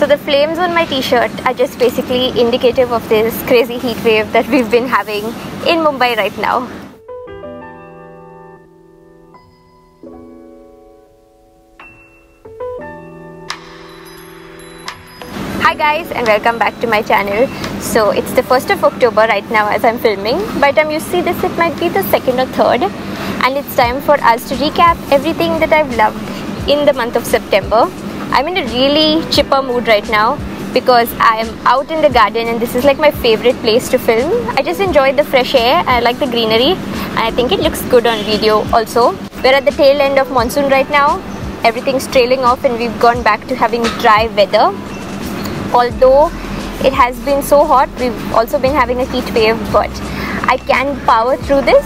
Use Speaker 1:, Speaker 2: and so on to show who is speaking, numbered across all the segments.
Speaker 1: So the flames on my t-shirt are just basically indicative of this crazy heat wave that we've been having in Mumbai right now. Hi guys, and welcome back to my channel. So it's the 1st of October right now as I'm filming. By the time you see this, it might be the 2nd or 3rd, and it's time for us to recap everything that I've loved in the month of September. I'm in a really chipper mood right now because I'm out in the garden and this is like my favorite place to film. I just enjoyed the fresh air, I like the greenery, and I think it looks good on video also. We're at the tail end of monsoon right now. Everything's trailing off and we've gone back to having dry weather. Although it has been so hot, we've also been having a heat wave, but I can power through this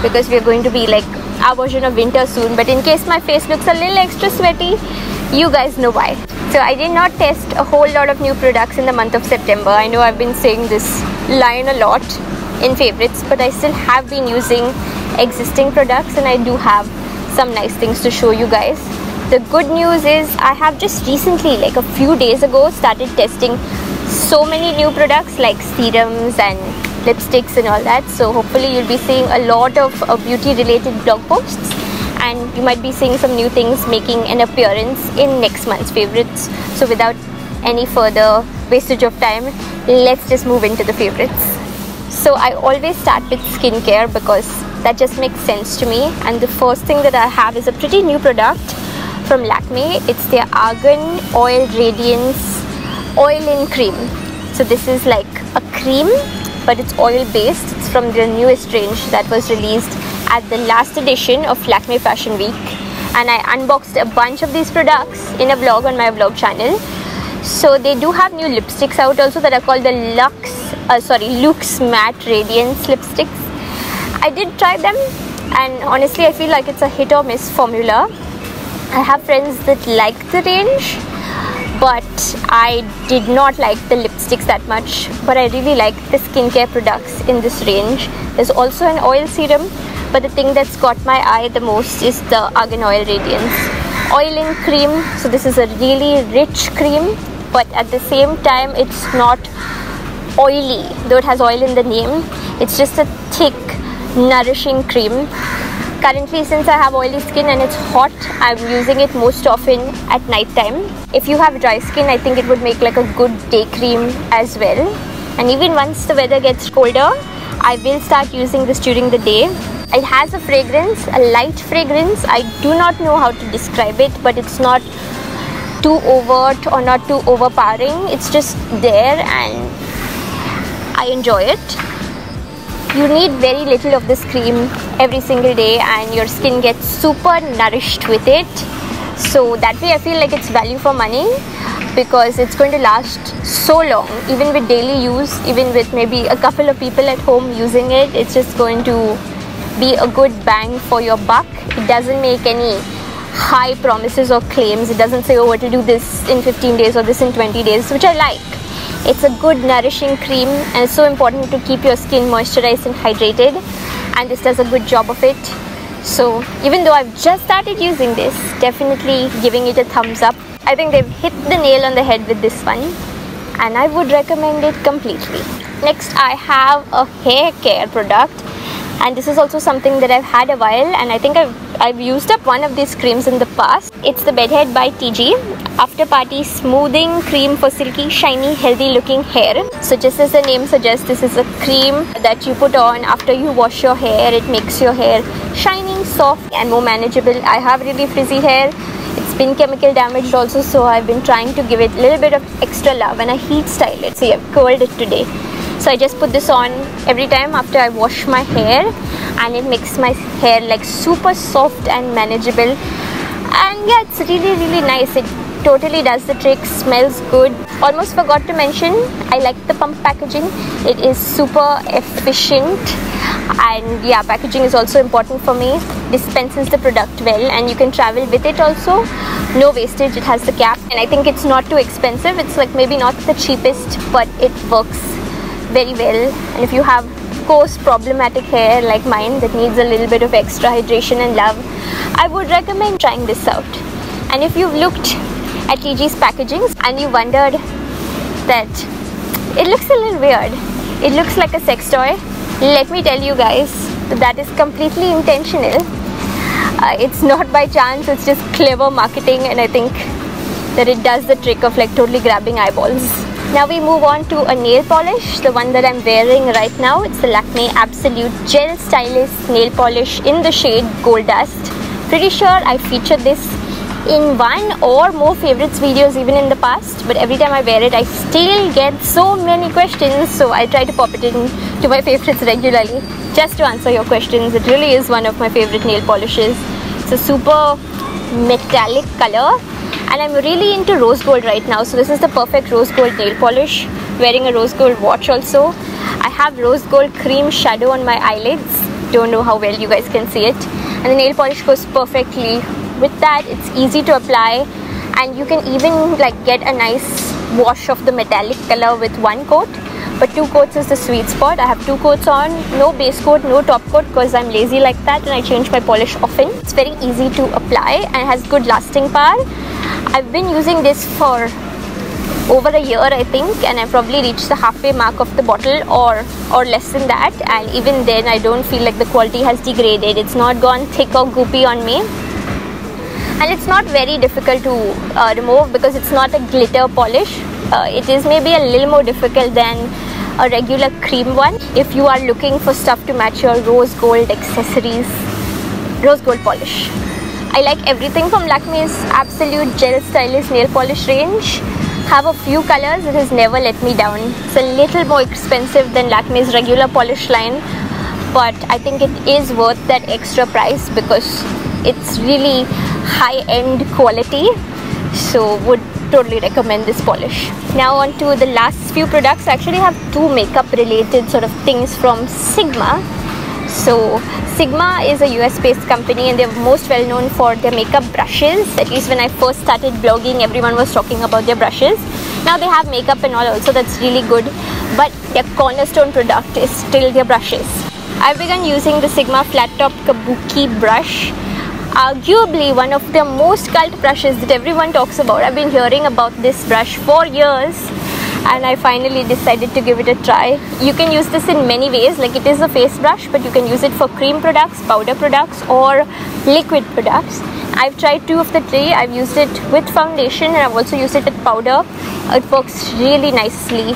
Speaker 1: because we're going to be like our version of winter soon. But in case my face looks a little extra sweaty, you guys know why. So I did not test a whole lot of new products in the month of September. I know I've been saying this line a lot in favorites, but I still have been using existing products and I do have some nice things to show you guys. The good news is I have just recently, like a few days ago, started testing so many new products like serums and lipsticks and all that. So hopefully you'll be seeing a lot of beauty related blog posts, and you might be seeing some new things making an appearance in next month's favorites. So without any further wastage of time, let's just move into the favorites. So I always start with skincare because that just makes sense to me, and the first thing that I have is a pretty new product from Lakmé. It's their Argan Oil Radiance Oil-in Cream. So this is like a cream, but it's oil based. It's from their newest range that was released at the last edition of Lakmé Fashion Week, and I unboxed a bunch of these products in a vlog on my vlog channel. So they do have new lipsticks out also that are called the Luxe Matte Radiance lipsticks. I did try them and honestly I feel like it's a hit or miss formula. I have friends that like the range, but I did not like the lipsticks that much, but I really like the skincare products in this range. There's also an oil serum, but the thing that's caught my eye the most is the Argan Oil Radiance Oil-in Cream. So this is a really rich cream, but at the same time it's not oily, though it has oil in the name. It's just a thick, nourishing cream. Currently, since I have oily skin and it's hot, I'm using it most often at night time. If you have dry skin, I think it would make like a good day cream as well. And even once the weather gets colder, I will start using this during the day. It has a fragrance, a light fragrance. I do not know how to describe it, but it's not too overt or not too overpowering. It's just there and I enjoy it. You need very little of this cream every single day and your skin gets super nourished with it. So that way I feel like it's value for money because it's going to last so long, even with daily use, even with maybe a couple of people at home using it. It's just going to be a good bang for your buck. It doesn't make any high promises or claims. It doesn't say, oh, it'll do this in 15 days or this in 20 days, which I like. It's a good nourishing cream and it's so important to keep your skin moisturized and hydrated, and this does a good job of it. So even though I've just started using this, definitely giving it a thumbs up. I think they've hit the nail on the head with this one and I would recommend it completely. Next I have a hair care product, and this is also something that I've had a while, and I think I've used up one of these creams in the past. It's the BedHead by TIGI After Party Smoothing Cream for Silky, Shiny, Healthy Looking Hair. So just as the name suggests, this is a cream that you put on after you wash your hair. It makes your hair shiny, soft and more manageable. I have really frizzy hair. It's been chemical damaged also, so I've been trying to give it a little bit of extra love and I heat style it. See, I've curled it today. So I just put this on every time after I wash my hair, and it makes my hair like super soft and manageable. And yeah, it's really nice. It totally does the trick, smells good. Almost forgot to mention, I like the pump packaging. It is super efficient, and yeah, packaging is also important for me. Dispenses the product well and you can travel with it also. No wastage, it has the cap, and I think it's not too expensive. It's like maybe not the cheapest, but it works very well. And if you have coarse problematic hair like mine that needs a little bit of extra hydration and love, I would recommend trying this out. And if you've looked at TIGI's packaging and you wondered that it looks a little weird, it looks like a sex toy, let me tell you guys that is completely intentional. It's not by chance, it's just clever marketing, and I think that it does the trick of like totally grabbing eyeballs. Now we move on to a nail polish, the one that I'm wearing right now. It's the Lakmé Absolute Gel Stylist nail polish in the shade Gold Dust. Pretty sure I featured this in one or more favorites videos even in the past, but every time I wear it I still get so many questions, so I try to pop it in to my favorites regularly just to answer your questions. It really is one of my favorite nail polishes. It's a super metallic color and I'm really into rose gold right now, so this is the perfect rose gold nail polish. Wearing a rose gold watch also. I have rose gold cream shadow on my eyelids, don't know how well you guys can see it, and the nail polish goes perfectly with that. It's easy to apply and you can even like get a nice wash of the metallic color with one coat, but 2 coats is the sweet spot. I have 2 coats on, no base coat, no top coat, because I'm lazy like that and I change my polish often. It's very easy to apply and has good lasting power. I've been using this for over a year I think, and I probably reached the halfway mark of the bottle or less than that, and even then I don't feel like the quality has degraded. It's not gone thick or goopy on me, and it's not very difficult to remove because it's not a glitter polish. It is maybe a little more difficult than a regular cream one if you are looking for stuff to match your rose gold accessories, rose gold polish. I like everything from Lakmé's Absolute Gel Stylist nail polish range. Have a few colors, it has never let me down. It's a little more expensive than Lakmé's regular polish line, but I think it is worth that extra price because it's really high-end quality, so would totally recommend this polish. Now on to the last few products. I actually have 2 makeup related sort of things from Sigma. So Sigma is a US based company and they're most well known for their makeup brushes. At least when I first started blogging, everyone was talking about their brushes. Now they have makeup and all also, that's really good, but their cornerstone product is still their brushes. I've begun using the Sigma flat top Kabuki brush, arguably one of the most cult brushes that everyone talks about. I've been hearing about this brush for years and I finally decided to give it a try. You can use this in many ways, like it is a face brush, but you can use it for cream products, powder products or liquid products. I've tried 2 of the 3. I've used it with foundation and I've also used it with powder. It works really nicely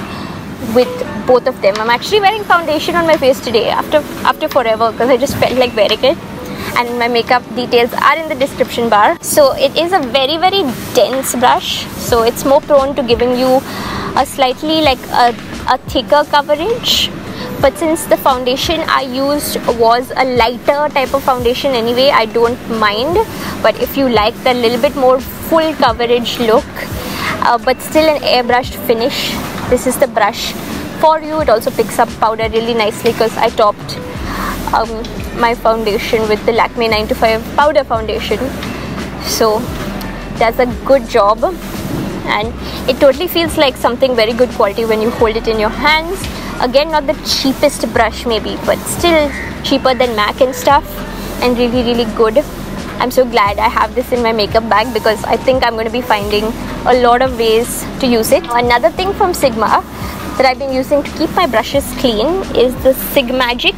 Speaker 1: with both of them. I'm actually wearing foundation on my face today after forever because I just felt like wearing it, and my makeup details are in the description bar. So it is a very dense brush, so it's more prone to giving you a slightly like a thicker coverage, but since the foundation I used was a lighter type of foundation anyway, I don't mind. But if you like the little bit more full coverage look but still an airbrushed finish, this is the brush for you. It also picks up powder really nicely because I topped my foundation with the Lakmé 9 to 5 powder foundation, so does a good job, and it totally feels like something very good quality when you hold it in your hands. Again, not the cheapest brush maybe, but still cheaper than MAC and stuff, and really good. I'm so glad I have this in my makeup bag because I think I'm going to be finding a lot of ways to use it. Another thing from Sigma that I've been using to keep my brushes clean is the Sigmagic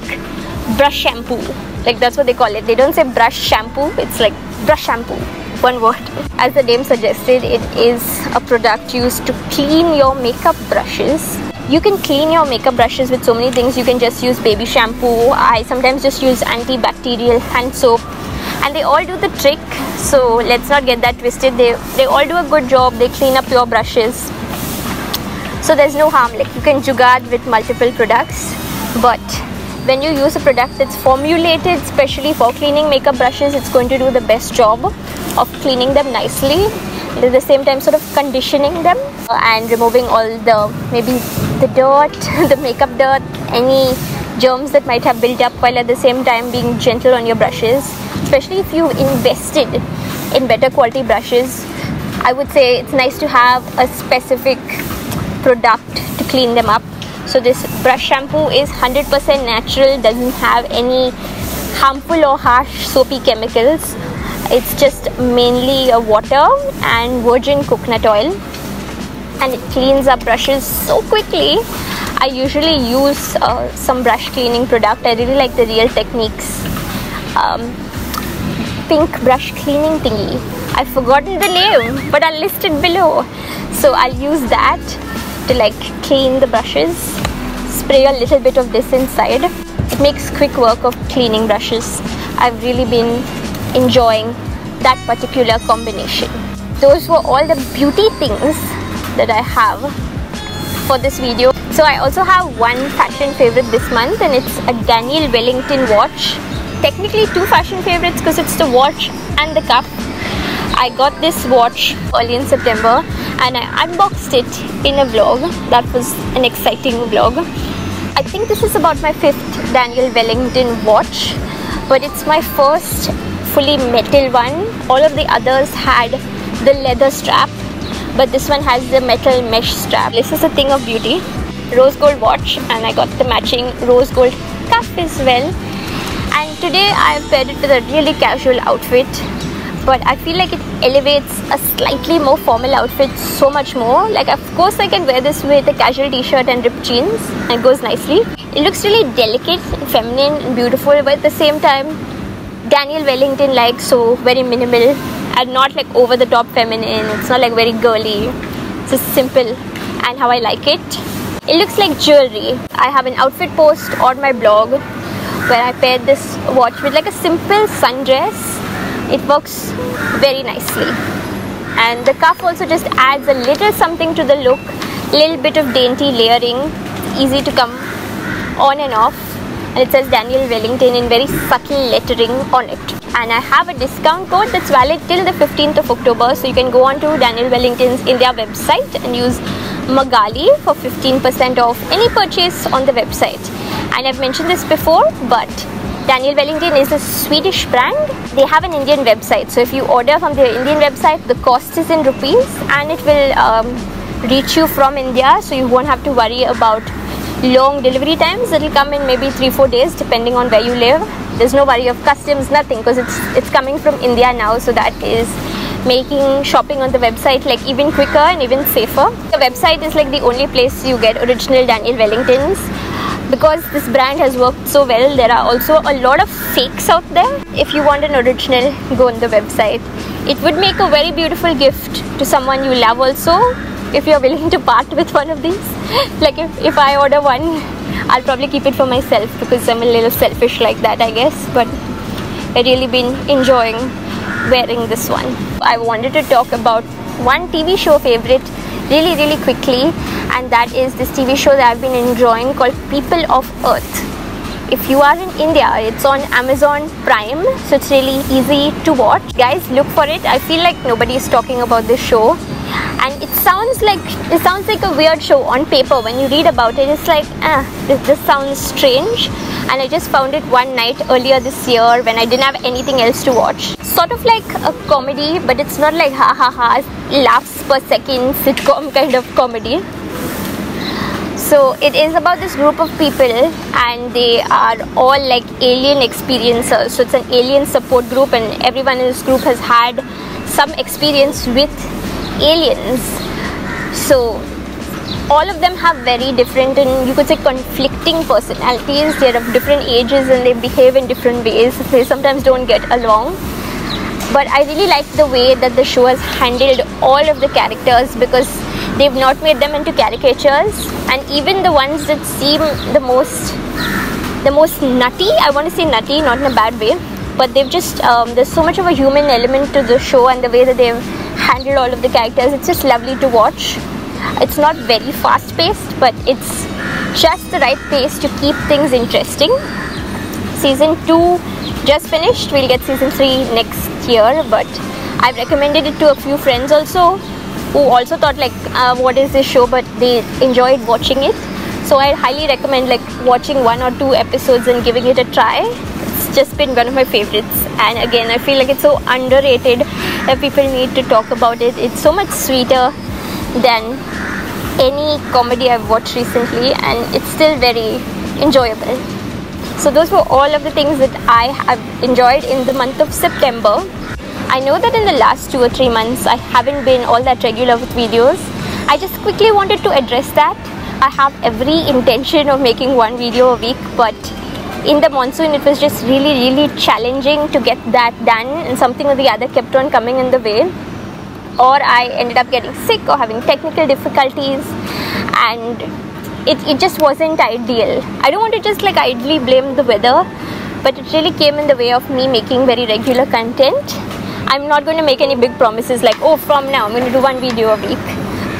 Speaker 1: Brushampoo. Like that's what they call it. They don't say brush shampoo, it's like Brushampoo, one word. As the name suggested, it is a product used to clean your makeup brushes. You can clean your makeup brushes with so many things. You can just use baby shampoo. I sometimes just use antibacterial hand soap, and they all do the trick, so let's not get that twisted. They all do a good job. They clean up your brushes, so there's no harm. Like you can jugaad with multiple products, but when you use a product that's formulated specially for cleaning makeup brushes, it's going to do the best job of cleaning them nicely, and at the same time sort of conditioning them and removing all the maybe the dirt, the makeup dirt, any germs that might have built up, while at the same time being gentle on your brushes. Especially if you've invested in better quality brushes, I would say it's nice to have a specific product to clean them up. So this Brushampoo is 100% natural, doesn't have any harmful or harsh soapy chemicals. It's just mainly water and virgin coconut oil, and it cleans up brushes so quickly. I usually use some brush cleaning product. I really like the Real Techniques pink brush cleaning thingy. I've forgotten the name, but I'll list it below. So I'll use that to like clean the brushes. Spray a little bit of this inside. It makes quick work of cleaning brushes. I've really been enjoying that particular combination. Those were all the beauty things that I have for this video. So I also have one fashion favorite this month, and it's a Daniel Wellington watch. Technically two fashion favorites because it's the watch and the cuff. I got this watch early in September and I unboxed it in a vlog. That was an exciting vlog. I think this is about my 5th Daniel Wellington watch, but it's my first fully metal one. All of the others had the leather strap, but this one has the metal mesh strap. This is a thing of beauty. Rose gold watch, and I got the matching rose gold cuff as well. And today I've paired it with a really casual outfit, but I feel like it elevates a slightly more formal outfit so much more. Like, of course I can wear this with a casual t-shirt and ripped jeans and it goes nicely. It looks really delicate, feminine and beautiful, but at the same time Daniel Wellington, like, so very minimal and not like over the top feminine. It's not like very girly. It's just simple and how I like it. It looks like jewelry. I have an outfit post on my blog where I paired this watch with like a simple sundress. It works very nicely, and the cuff also just adds a little something to the look. Little bit of dainty layering. It's easy to come on and off, and it says Daniel Wellington in very subtle lettering on it. And I have a discount code that's valid till the 15th of October, so you can go on to Daniel Wellington's India website and use Magali for 15% off any purchase on the website. And I've mentioned this before, but Daniel Wellington is a Swedish brand. They have an Indian website, so if you order from their Indian website, the cost is in rupees and it will reach you from India, so you won't have to worry about long delivery times. It'll come in maybe 3-4 days depending on where you live. There's no worry of customs, nothing, because it's coming from India now, so that is making shopping on the website like even quicker and even safer. The website is like the only place you get original Daniel Wellingtons. Because this brand has worked so well, there are also a lot of fakes out there. If you want an original, go on the website. It would make a very beautiful gift to someone you love also, if you're willing to part with one of these. Like if I order one, I'll probably keep it for myself because I'm a little selfish like that, I guess. But I've really been enjoying wearing this one. I wanted to talk about one TV show favorite really quickly, and that is this TV show that I've been enjoying called People of Earth. If you are in India, it's on Amazon Prime, so it's really easy to watch. Guys, look for it. I feel like nobody is talking about this show, and it sounds like a weird show on paper. When you read about it, it's like, this sounds strange. And I just found it one night earlier this year when I didn't have anything else to watch. Sort of like a comedy, but it's not like ha ha ha, laughs per second sitcom kind of comedy. So it is about this group of people, and they are all like alien experiencers. So it's an alien support group, and everyone in this group has had some experience with aliens. So all of them have very different and you could say conflicting personalities. They're of different ages and they behave in different ways. They sometimes don't get along. But I really like the way that the show has handled all of the characters, because they've not made them into caricatures, and even the ones that seem the most nutty, I want to say nutty, not in a bad way, but they've just there's so much of a human element to the show, and the way that they've handled all of the characters, it's just lovely to watch. It's not very fast paced, but it's just the right pace to keep things interesting. Season 2 just finished. We'll get season 3 next year, but I've recommended it to a few friends also, who also thought like, what is this show, but they enjoyed watching it. So I highly recommend like watching 1 or 2 episodes and giving it a try. It's just been one of my favorites, and again I feel like it's so underrated that people need to talk about it. It's so much sweeter than any comedy I've watched recently, and it's still very enjoyable. So those were all of the things that I have enjoyed in the month of September. I know that in the last 2 or 3 months I haven't been all that regular with videos. I just quickly wanted to address that. I have every intention of making 1 video a week, but in the monsoon it was just really challenging to get that done, and something or the other kept on coming in the way, or I ended up getting sick or having technical difficulties, and it just wasn't ideal. I don't want to just like idly blame the weather, but it really came in the way of me making very regular content. I'm not going to make any big promises like, oh, from now I'm going to do 1 video a week,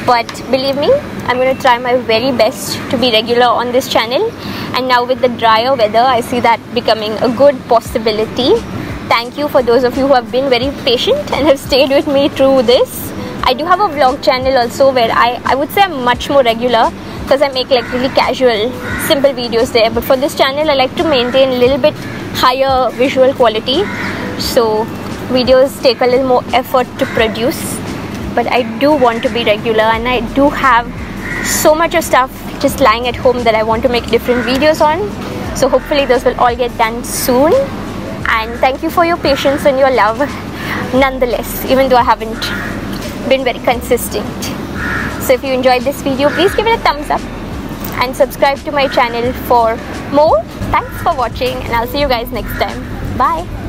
Speaker 1: but believe me, I'm going to try my very best to be regular on this channel. And now with the drier weather, I see that becoming a good possibility. Thank you for those of you who have been very patient and have stayed with me through this. I do have a vlog channel also where I would say I'm much more regular, because I make like really casual, simple videos there. But for this channel, I like to maintain a little bit higher visual quality. So videos take a little more effort to produce. But I do want to be regular, and I do have so much of stuff just lying at home that I want to make different videos on. So hopefully those will all get done soon. And thank you for your patience and your love nonetheless, even though I haven't been very consistent. So if you enjoyed this video, please give it a thumbs up and subscribe to my channel for more. Thanks for watching, and I'll see you guys next time. Bye.